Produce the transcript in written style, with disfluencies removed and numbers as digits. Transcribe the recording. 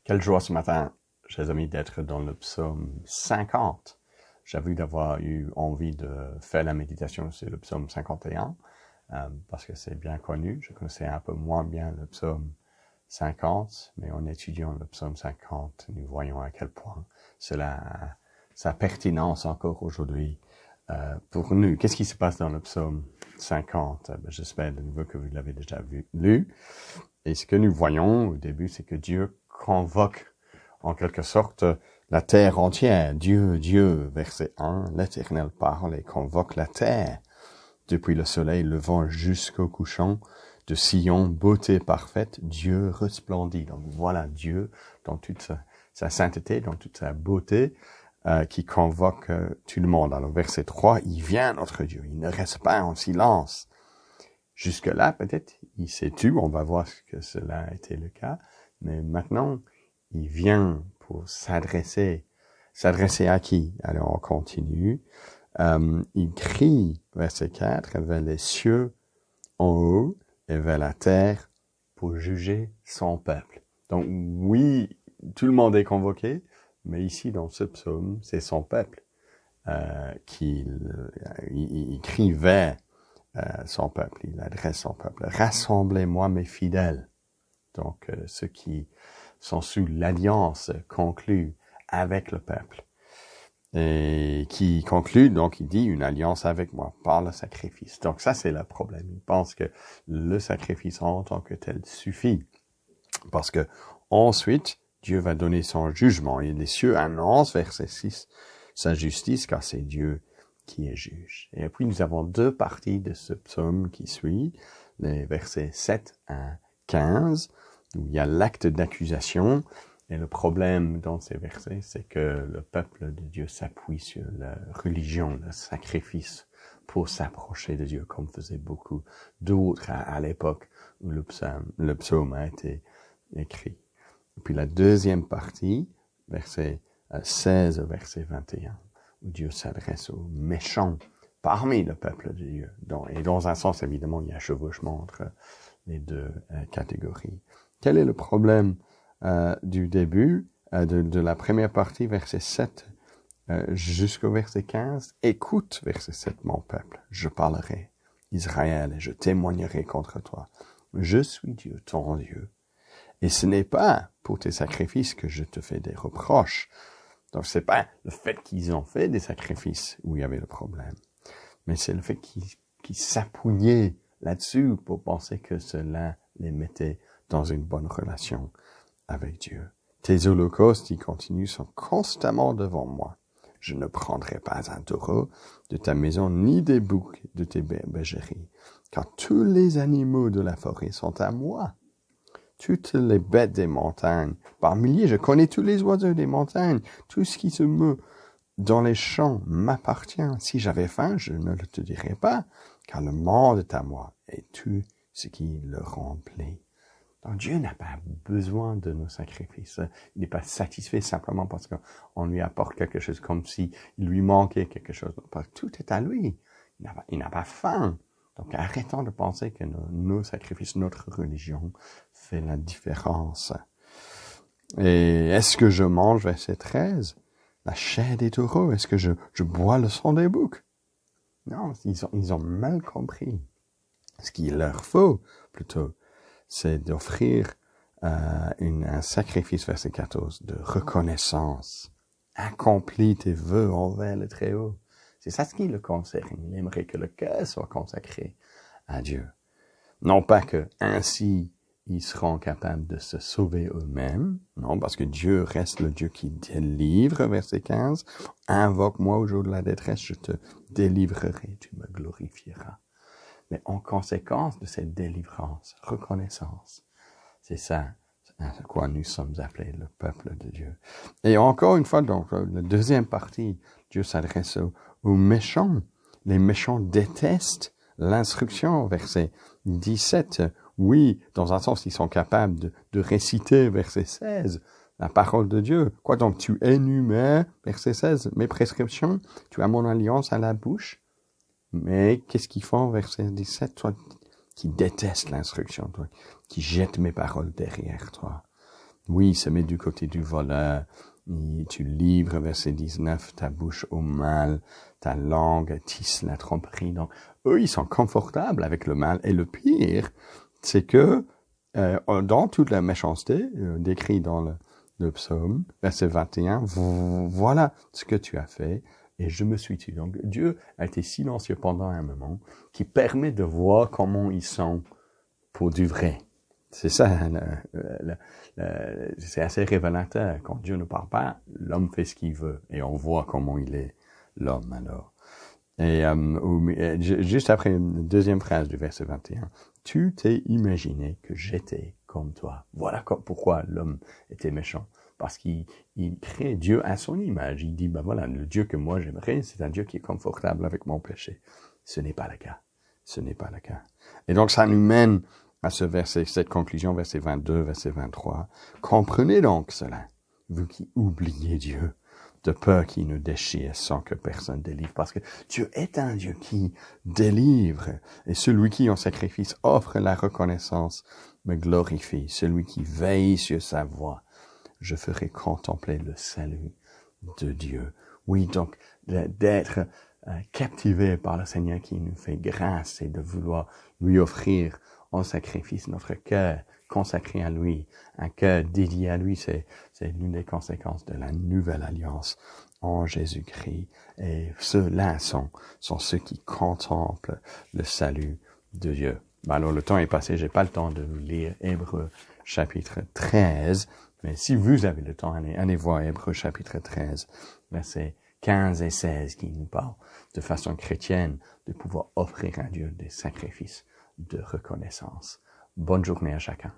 Quelle joie ce matin, chers amis, d'être dans le psaume 50. J'avoue d'avoir eu envie de faire la méditation sur le psaume 51, parce que c'est bien connu. Je connaissais un peu moins bien le psaume 50, mais en étudiant le psaume 50, nous voyons à quel point cela a sa pertinence encore aujourd'hui pour nous. Qu'est-ce qui se passe dans le psaume 50? J'espère de nouveau que vous l'avez déjà lu. Et ce que nous voyons au début, c'est que Dieu convoque en quelque sorte la terre entière. Dieu, verset 1, l'Éternel parle et convoque la terre. Depuis le soleil levant jusqu'au couchant, de Sion, beauté parfaite, Dieu resplendit. Donc voilà Dieu dans toute sa sainteté, dans toute sa beauté, qui convoque tout le monde. Alors verset 3, il vient notre Dieu, il ne reste pas en silence. Jusque-là, peut-être, il s'est tu, on va voir que cela a été le cas, mais maintenant, il vient pour s'adresser à qui? Alors, on continue. Il crie, verset 4, vers les cieux en haut et vers la terre pour juger son peuple. Donc, oui, tout le monde est convoqué, mais ici, dans ce psaume, c'est son peuple il crie vers son peuple, il adresse son peuple. Rassemblez-moi mes fidèles. Donc, ceux qui sont sous l'alliance conclue avec le peuple. Et qui conclut, donc il dit, une alliance avec moi par le sacrifice. Donc ça, c'est le problème. Il pense que le sacrifice en tant que tel suffit. Parce que ensuite, Dieu va donner son jugement. Et les cieux annoncent, verset 6, sa justice, car c'est Dieu qui est juge. Et puis, nous avons deux parties de ce psaume qui suit, les versets 7 à 15, où il y a l'acte d'accusation. Et le problème dans ces versets, c'est que le peuple de Dieu s'appuie sur la religion, le sacrifice, pour s'approcher de Dieu, comme faisaient beaucoup d'autres à l'époque où le psaume a été écrit. Et puis la deuxième partie, verset 16 au verset 21, où Dieu s'adresse aux méchants parmi le peuple de Dieu. Et dans un sens, évidemment, il y a un chevauchement entre les deux catégories. Quel est le problème du début, de la première partie, verset 7 jusqu'au verset 15? Écoute, verset 7, mon peuple, je parlerai, Israël, et je témoignerai contre toi. Je suis Dieu, ton Dieu. Et ce n'est pas pour tes sacrifices que je te fais des reproches. Donc, c'est pas le fait qu'ils ont fait des sacrifices où il y avait le problème, mais c'est le fait qu'ils s'appuyaient là-dessus pour penser que cela les mettait dans une bonne relation avec Dieu. Tes holocaustes, il continue, sont constamment devant moi. Je ne prendrai pas un taureau de ta maison, ni des boucs de tes bergeries, car tous les animaux de la forêt sont à moi. Toutes les bêtes des montagnes, par milliers, je connais tous les oiseaux des montagnes, tout ce qui se meut dans les champs m'appartient. Si j'avais faim, je ne le te dirais pas, car le monde est à moi, et tout ce qui le remplit. Donc Dieu n'a pas besoin de nos sacrifices. Il n'est pas satisfait simplement parce qu'on lui apporte quelque chose, comme si il lui manquait quelque chose. Parce que tout est à lui. Il n'a pas faim. Donc arrêtons de penser que nos sacrifices, notre religion fait la différence. Et est-ce que je mange, verset 13, la chair des taureaux? Est-ce que je bois le sang des boucs? Non, ils ont mal compris. Ce qu'il leur faut, plutôt, c'est d'offrir un sacrifice, verset 14, de reconnaissance. Accomplis tes vœux envers le Très-Haut. C'est ça ce qui le concerne. Il aimerait que le cœur soit consacré à Dieu. Non pas que ainsi ils seront capables de se sauver eux-mêmes. Non, parce que Dieu reste le Dieu qui délivre, verset 15. Invoque-moi au jour de la détresse, je te délivrerai, tu me glorifieras. Mais en conséquence de cette délivrance, reconnaissance, c'est ça à quoi nous sommes appelés, le peuple de Dieu. Et encore une fois, donc, la deuxième partie, Dieu s'adresse aux méchants. Les méchants détestent l'instruction, verset 17. Oui, dans un sens, ils sont capables de réciter, verset 16, la parole de Dieu. Quoi donc, tu énumères, verset 16, mes prescriptions, tu as mon alliance à la bouche. Mais qu'est-ce qu'ils font, verset 17, toi qui détestes l'instruction, toi qui jettes mes paroles derrière toi. Oui, se met du côté du voleur. Tu livres, verset 19, ta bouche au mal, ta langue tisse la tromperie. Donc, eux, ils sont confortables avec le mal. Et le pire, c'est que dans toute la méchanceté, décrit dans le psaume, verset 21, voilà ce que tu as fait et je me suis tué. Donc, Dieu a été silencieux pendant un moment qui permet de voir comment ils sont pour du vrai. C'est ça, c'est assez révélateur. Quand Dieu ne parle pas, l'homme fait ce qu'il veut et on voit comment il est, l'homme alors. Et juste après une deuxième phrase du verset 21, tu t'es imaginé que j'étais comme toi. Voilà pourquoi l'homme était méchant. Parce qu'il crée Dieu à son image. Il dit, ben voilà, le Dieu que moi j'aimerais, c'est un Dieu qui est confortable avec mon péché. Ce n'est pas le cas. Ce n'est pas le cas. Et donc ça nous mène à ce verset, cette conclusion, verset 22, verset 23. Comprenez donc cela, vous qui oubliez Dieu, de peur qu'il nous déchire sans que personne délivre. Parce que Dieu est un Dieu qui délivre. Et celui qui, en sacrifice, offre la reconnaissance, me glorifie. Celui qui veille sur sa voie, je ferai contempler le salut de Dieu. Oui, donc, d'être captivé par le Seigneur qui nous fait grâce et de vouloir lui offrir en sacrifice notre cœur consacré à lui, un cœur dédié à lui, c'est l'une des conséquences de la nouvelle alliance en Jésus-Christ. Et ceux-là sont ceux qui contemplent le salut de Dieu. Alors le temps est passé, j'ai pas le temps de vous lire Hébreux chapitre 13, mais si vous avez le temps, allez voir Hébreux chapitre 13, versets 15 et 16 qui nous parlent de façon chrétienne de pouvoir offrir à Dieu des sacrifices de reconnaissance. Bonne journée à chacun.